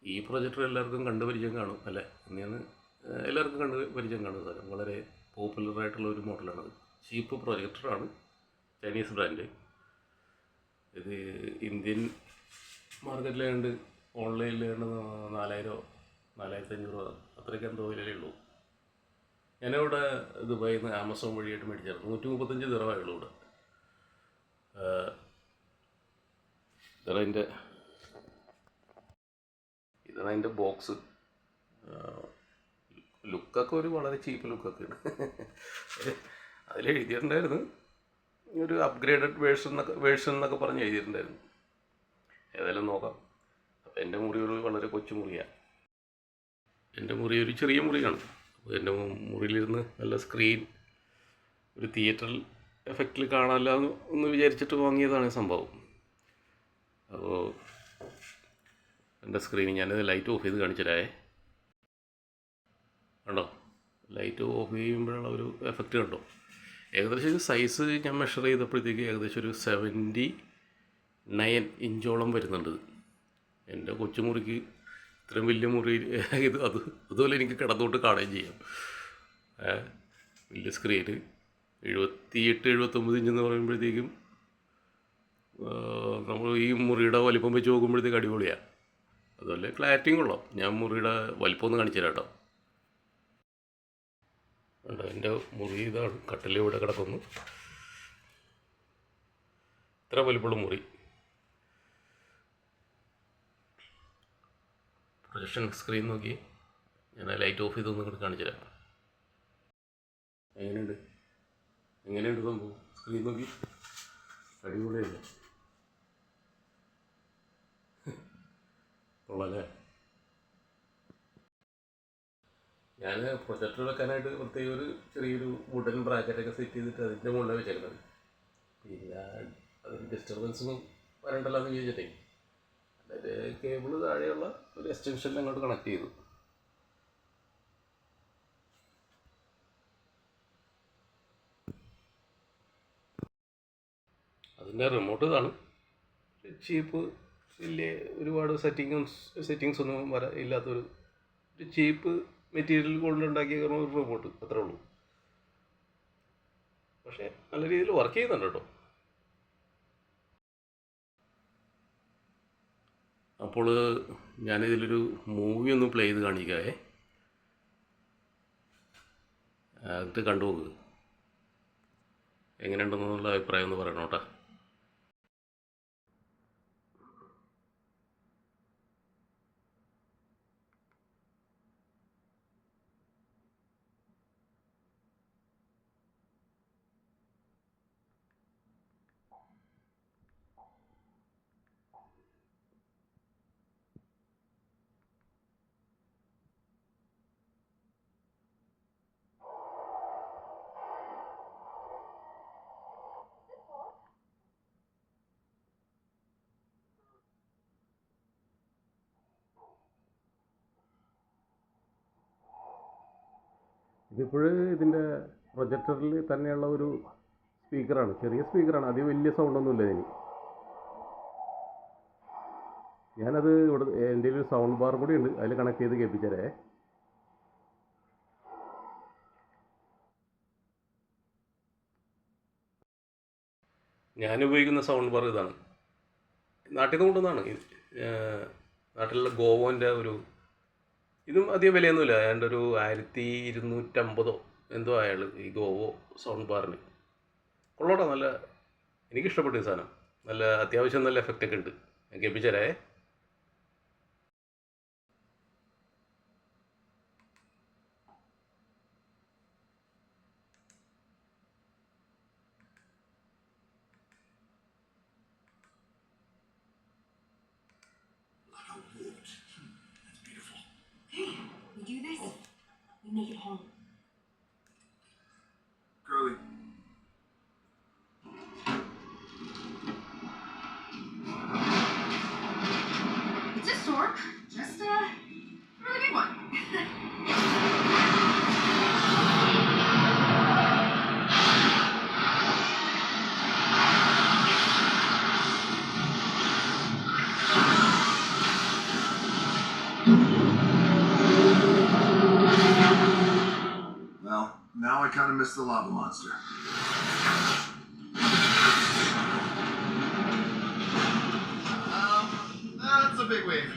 ഈ പ്രൊജക്ടർ എല്ലാവർക്കും കണ്ടുപരിചയം കാണും അല്ലേ? ഇനിയാണ് എല്ലാവർക്കും പരിചയം കാണും. സാധനം വളരെ പോപ്പുലറായിട്ടുള്ള ഒരു മോഡലാണത്. ചീപ്പ് പ്രൊജക്ടറാണ്, ചൈനീസ് ബ്രാൻഡ്. ഇത് ഇന്ത്യൻ മാർക്കറ്റിലായതുകൊണ്ട് ഓൺലൈനിലായതുകൊണ്ട് 4000-4500 അത്രയൊക്കെ എന്തോ വിലയേ ഉള്ളൂ. ഞാനിവിടെ ദുബായിൽ നിന്ന് ആമസോൺ വഴിയായിട്ട് മേടിച്ചായിരുന്നു. 135 ദിറമായുള്ളൂ ഇവിടെ. ഇതാണ് അതിൻ്റെ ബോക്സ്. ലുക്കൊക്കെ ഒരു വളരെ ചീപ്പ് ലുക്കൊക്കെയാണ്. അതിലെഴുതിയിട്ടുണ്ടായിരുന്നു ഒരു അപ്ഗ്രേഡഡ് വേർഷൻ എന്നൊക്കെ പറഞ്ഞ് എഴുതിയിട്ടുണ്ടായിരുന്നു. ഏതായാലും നോക്കാം. അപ്പോൾ എൻ്റെ മുറി ഒരു വളരെ കൊച്ചു മുറിയാണ്. എൻ്റെ മുറി ഒരു ചെറിയ മുറിയാണ്. എൻ്റെ മുറിയിലിരുന്ന് നല്ല സ്ക്രീൻ, ഒരു തിയേറ്ററിൽ എഫക്റ്റിൽ കാണാമല്ലോ എന്ന് വിചാരിച്ചിട്ട് വാങ്ങിയതാണ് സംഭവം. അപ്പോൾ എൻ്റെ സ്ക്രീൻ ഞാനത് ലൈറ്റ് ഓഫ് ചെയ്ത് കാണിച്ചിട്ടേ കണ്ടോ? ലൈറ്റ് ഓഫ് ചെയ്യുമ്പോഴുള്ള ഒരു എഫക്റ്റ് കണ്ടോ? ഏകദേശം ഇത് സൈസ് ഞാൻ മെഷർ ചെയ്തപ്പോഴത്തേക്ക് ഏകദേശം ഒരു 79 ഇഞ്ചോളം വരുന്നുണ്ട്. എൻ്റെ കൊച്ചുമുറിക്ക് ഇത്രയും വലിയ മുറി അതുപോലെ എനിക്ക് കിടന്നുകൊണ്ട് കാണുകയും ചെയ്യാം. വലിയ സ്ക്രീന് 78-79 ഇഞ്ചെന്ന് പറയുമ്പോഴത്തേക്കും നമ്മൾ ഈ മുറിയുടെ വലിപ്പം വെച്ച് നോക്കുമ്പോഴത്തേക്ക് അടിപൊളിയാണ്. അതുപോലെ ക്ലാരിറ്റിയും കൊള്ളാം. ഞാൻ മുറിയുടെ വലിപ്പം ഒന്ന് കാണിച്ചു തരാം കേട്ടോ. ഉണ്ട്, എൻ്റെ മുറി ഇതാണ്. കട്ടിൽ ഇവിടെ കിടക്കുന്നു. ഇത്ര വലിപ്പമുള്ള മുറി. പ്രൊജക്ഷൻ സ്ക്രീൻ നോക്കി ഞാൻ ലൈറ്റ് ഓഫ് ചെയ്തൊന്നും കൂടി കാണിച്ചു തരാം. എങ്ങനെയുണ്ട് സംഭവം? സ്ക്രീൻ നോക്കി അടിപൊളിയല്ലേ? കൊള്ളാല്ലേ? ഞാൻ പ്രൊജക്ടർ വെക്കാനായിട്ട് പ്രത്യേക ഒരു ചെറിയൊരു വുഡൻ ബ്രാക്കറ്റൊക്കെ സെറ്റ് ചെയ്തിട്ട് അതിൻ്റെ മുകളിൽ വെച്ചേക്കുന്നത്. പിന്നെ അതിന് ഡിസ്റ്റർബൻസൊന്നും വരണ്ടല്ലോ എന്ന് ചോദിച്ചിട്ടേ അതിൻ്റെ കേബിള് താഴെയുള്ള ഒരു എക്സ്റ്റൻഷനിൽ അങ്ങോട്ട് കണക്ട് ചെയ്തു. അതിൻ്റെ റിമോട്ട് ഇതാണ്. ചീപ്പ്, വലിയ ഒരുപാട് സെറ്റിങ്സ് ഒന്നും ഇല്ലാത്തൊരു ചീപ്പ് മെറ്റീരിയൽ കൊണ്ടുണ്ടാക്കിയ ഒരു റിമോട്ട്, അത്രേ ഉള്ളൂ. പക്ഷേ നല്ല രീതിയിൽ വർക്ക് ചെയ്യുന്നുണ്ട് കേട്ടോ. അപ്പോൾ ഞാനിതിലൊരു മൂവി ഒന്ന് പ്ലേ ചെയ്ത് കാണിക്കാവേ. എന്നിട്ട് കണ്ടുപോകുക, എങ്ങനെയുണ്ടെന്നുള്ള അഭിപ്രായം ഒന്ന് പറയണം കേട്ടോ. ഇതിപ്പോഴ് ഇതിൻ്റെ പ്രൊജക്ടറിൽ തന്നെയുള്ള ഒരു സ്പീക്കറാണ്, ചെറിയ സ്പീക്കറാണ്, അധികം വലിയ സൗണ്ടൊന്നുമില്ല ഇതിന്. ഞാനത് ഇവിടെ എൻ്റെ ഒരു സൗണ്ട് ബാർ കൂടി ഉണ്ട്, അതിൽ കണക്ട് ചെയ്ത് കേൾപ്പിച്ചേരേ. ഞാനുപയോഗിക്കുന്ന സൗണ്ട് ബാർ ഇതാണ്. നാട്ടിൽ നിന്ന് കൊണ്ടുവന്നതാണ്. നാട്ടിലുള്ള ഗോവോൻ്റെ ഒരു, ഇതും അധികം വിലയൊന്നുമില്ല. ഏതാണ്ട് ഒരു 1250 എന്തോ അയാൾ ഈ ഗോവോ സൗണ്ട് ബാറിന്. കൊള്ളോട്ടോ, നല്ല, എനിക്കിഷ്ടപ്പെട്ടു ഈ സാധനം. നല്ല അത്യാവശ്യം നല്ല എഫക്റ്റൊക്കെ ഉണ്ട്. ഞാൻ കേൾപ്പിച്ചേരേ. We do this, we make it home. Curly. It's a stork, just a really big one. Now I kind of miss the lava monster. That's a big wave.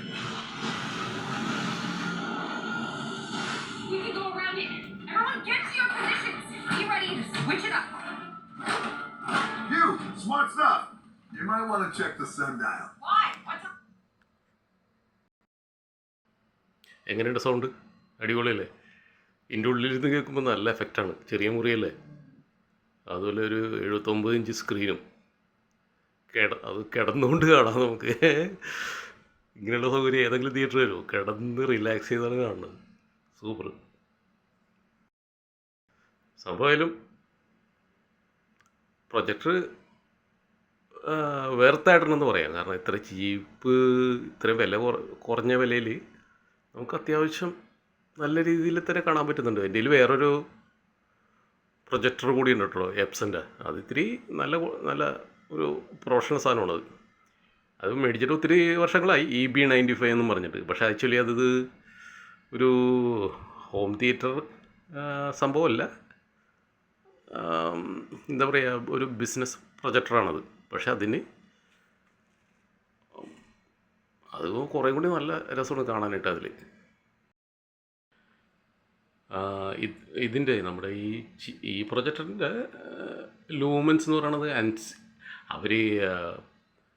We can go around it. Everyone get to your positions. Be ready to switch it up. You, smart stuff. You might want to check the sundial. Why? What's up? എങ്ങനെയുണ്ട് sound? അടിപൊളിയല്ലേ? ഇതിൻ്റെ ഉള്ളിലിരുന്ന് കേൾക്കുമ്പോൾ നല്ല എഫക്റ്റാണ്. ചെറിയ മുറിയല്ലേ? അതുപോലെ ഒരു 79 inch സ്ക്രീനും അത് കിടന്നുകൊണ്ട് കാണാം നമുക്ക്. ഇങ്ങനെയുള്ള സൗകര്യം ഏതെങ്കിലും തിയേറ്റർ വരുമോ? കിടന്ന് റിലാക്സ് ചെയ്താണ് കാണുന്നത്. സൂപ്പർ സംഭവമായാലും പ്രൊജക്ടർ വേർത്തായിടണമെന്ന് പറയാം. കാരണം ഇത്ര ചീപ്പ്, ഇത്രയും വില കുറഞ്ഞ വിലയിൽ നമുക്ക് അത്യാവശ്യം നല്ല രീതിയിൽ തന്നെ കാണാൻ പറ്റുന്നുണ്ട്. എൻ്റെ കയ്യിൽ വേറൊരു പ്രൊജക്ടർ കൂടി ഉണ്ട് കേട്ടോ, എപ്സൻ്റെ. അത് ഇത്തിരി നല്ല ഒരു പ്രൊഫഷണൽ സാധനമാണത്. അത് മേടിച്ചിട്ട് ഒത്തിരി വർഷങ്ങളായി, EB95 എന്നും പറഞ്ഞിട്ട്. പക്ഷേ ആക്ച്വലി അത് ഒരു ഹോം തിയേറ്റർ സംഭവമല്ല, എന്താ പറയുക, ഒരു ബിസിനസ് പ്രൊജക്ടറാണത്. പക്ഷെ അത് കുറേ കൂടി നല്ല രസമാണ് കാണാനായിട്ട്. അതിൽ ഇതിൻ്റെ നമ്മുടെ ഈ പ്രൊജക്ടറിൻ്റെ ലൂമൻസ് എന്ന് പറയുന്നത് അവർ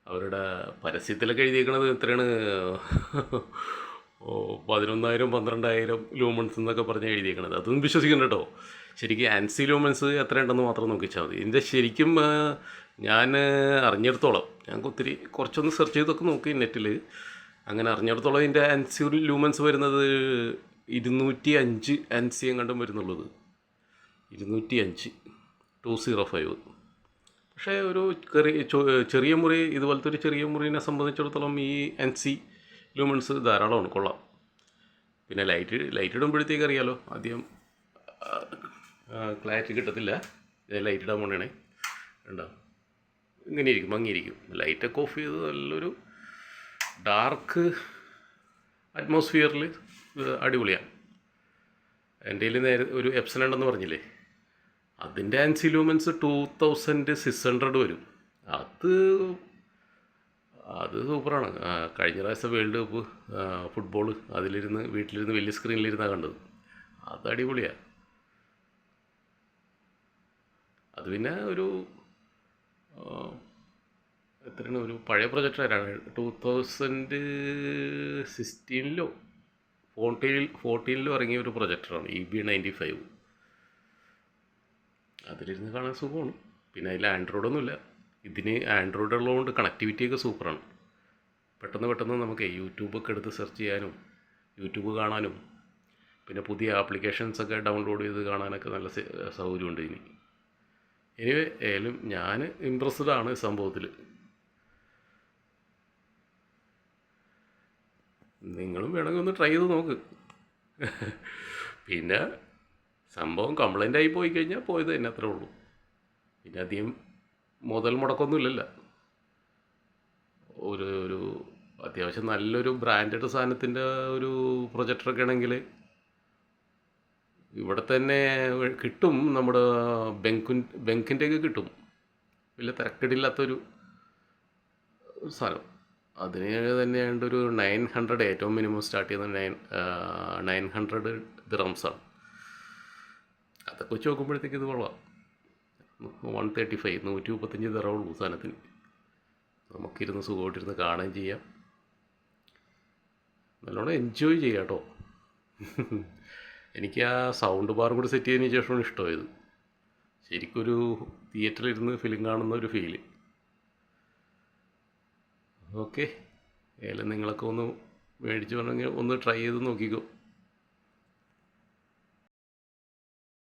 അവരുടെ പരസ്യത്തിലൊക്കെ എഴുതിയിരിക്കുന്നത് എത്രയാണ്, 11,000 12,000 ലൂമൻസ് എന്നൊക്കെ പറഞ്ഞ് എഴുതിയിരിക്കണത്. അതൊന്നും വിശ്വസിക്കണം കേട്ടോ. ശരിക്കും ആൻസി ലൂമൻസ് എത്രയുണ്ടെന്ന് മാത്രം നോക്കിച്ചാൽ മതി. ഇതിൻ്റെ ശരിക്കും ഞാൻ അറിഞ്ഞിടത്തോളം, ഞങ്ങൾക്ക് കുറച്ചൊന്ന് സെർച്ച് ചെയ്തൊക്കെ നോക്കി നെറ്റിൽ. അങ്ങനെ അറിഞ്ഞിടത്തോളം ഇതിൻ്റെ ആൻസി ലൂമൻസ് വരുന്നത് 205 ആൻസി എങ്ങാണ്ടും വരുന്നുള്ളത്. 205 205. പക്ഷേ ഒരു ചെറിയ മുറി, ഇതുപോലത്തെ ഒരു ചെറിയ മുറിനെ സംബന്ധിച്ചിടത്തോളം ഈ ആൻസി ലൂമൻസ് ധാരാളമാണ്, കൊള്ളാം. പിന്നെ ലൈറ്റ് ഇടുമ്പോഴത്തേക്ക് അറിയാലോ, ആദ്യം ക്ലാരിറ്റി കിട്ടത്തില്ല. ലൈറ്റ് ഇടാൻ പോണേ ഉണ്ടാവും, ഇങ്ങനെ ഇരിക്കും, ഭംഗിയിരിക്കും. ലൈറ്റൊക്കെ ഓഫ് ചെയ്ത് നല്ലൊരു ഡാർക്ക് അറ്റ്മോസ്ഫിയറിൽ അടിപൊളിയാണ്. എൻ്റെ കയ്യിൽ നേരെ ഒരു എപ്സൺ ഉണ്ടെന്ന് പറഞ്ഞില്ലേ, അതിൻ്റെ ആൻസി ലൂമൻസ് 2600 വരും. അത് സൂപ്പറാണ്. കഴിഞ്ഞ പ്രാവശ്യം വേൾഡ് കപ്പ് ഫുട്ബോൾ വീട്ടിലിരുന്ന് വലിയ സ്ക്രീനിലിരുന്നാണ് കണ്ടത്. അത് അടിപൊളിയാണ്. അത് പിന്നെ ഒരു എത്രയാണ്, ഒരു പഴയ പ്രൊജക്ടറാണ്, 2016 14 ഇറങ്ങിയ ഒരു പ്രൊജക്ടറാണ്, EB95. അതിലിരുന്ന് കാണാൻ സുഖമാണ്. പിന്നെ അതിൽ ആൻഡ്രോയിഡൊന്നുമില്ല. ഇതിന് ആൻഡ്രോയിഡ് ഉള്ളതുകൊണ്ട് കണക്ടിവിറ്റിയൊക്കെ സൂപ്പറാണ്. പെട്ടെന്ന് നമുക്ക് യൂട്യൂബൊക്കെ എടുത്ത് സെർച്ച് ചെയ്യാനും യൂട്യൂബ് കാണാനും പിന്നെ പുതിയ ആപ്ലിക്കേഷൻസൊക്കെ ഡൗൺലോഡ് ചെയ്ത് കാണാനൊക്കെ നല്ല സൗകര്യമുണ്ട് ഇതിന്. എനിവേ ഏതായാലും ഞാൻ ഇമ്പ്രസ്ഡ് ആണ് സംഭവത്തിൽ. നിങ്ങളും വേണമെങ്കിൽ ഒന്ന് ട്രൈ ചെയ്ത് നോക്ക്. പിന്നെ സംഭവം കംപ്ലൈൻ്റ് ആയി പോയി കഴിഞ്ഞാൽ പോയത് തന്നെ, അത്രേ ഉള്ളൂ. പിന്നെ അധികം മുതൽ മുടക്കൊന്നുമില്ലല്ലോ. ഒരു അത്യാവശ്യം നല്ലൊരു ബ്രാൻഡഡ് സാധനത്തിൻ്റെ ഒരു പ്രൊജക്ടറൊക്കെ ആണെങ്കിൽ ഇവിടെ തന്നെ കിട്ടും. നമ്മുടെ ബെങ്കിൻ്റെയൊക്കെ കിട്ടും, വലിയ തിരക്കടില്ലാത്തൊരു സാധനം. അതിന് തന്നെയാണ്ട് ഒരു 900, ഏറ്റവും മിനിമം സ്റ്റാർട്ട് ചെയ്യുന്നത് 900 ദിറംസാണ്. അതൊക്കെ വെച്ച് നോക്കുമ്പോഴത്തേക്ക് ഇത് കൊള്ളാം. 135 135 ദിറമുള്ളൂ സാധനത്തിന്. നമുക്കിരുന്ന് സുഖമായിട്ടിരുന്ന് കാണുകയും ചെയ്യാം, നല്ലോണം എൻജോയ് ചെയ്യാം കേട്ടോ. എനിക്ക് ആ സൗണ്ട് ബാറും കൂടി സെറ്റ് ചെയ്തതിന് ശേഷമാണ് ഇഷ്ടമായത്. ശരിക്കൊരു തിയേറ്ററിലിരുന്ന് ഫിലിം കാണുന്ന ഒരു ഫീല്. ഓക്കെ, ഏതായാലും നിങ്ങളൊക്കെ ഒന്ന് മേടിച്ച് വേണമെങ്കിൽ ഒന്ന് ട്രൈ ചെയ്ത് നോക്കിക്കോ.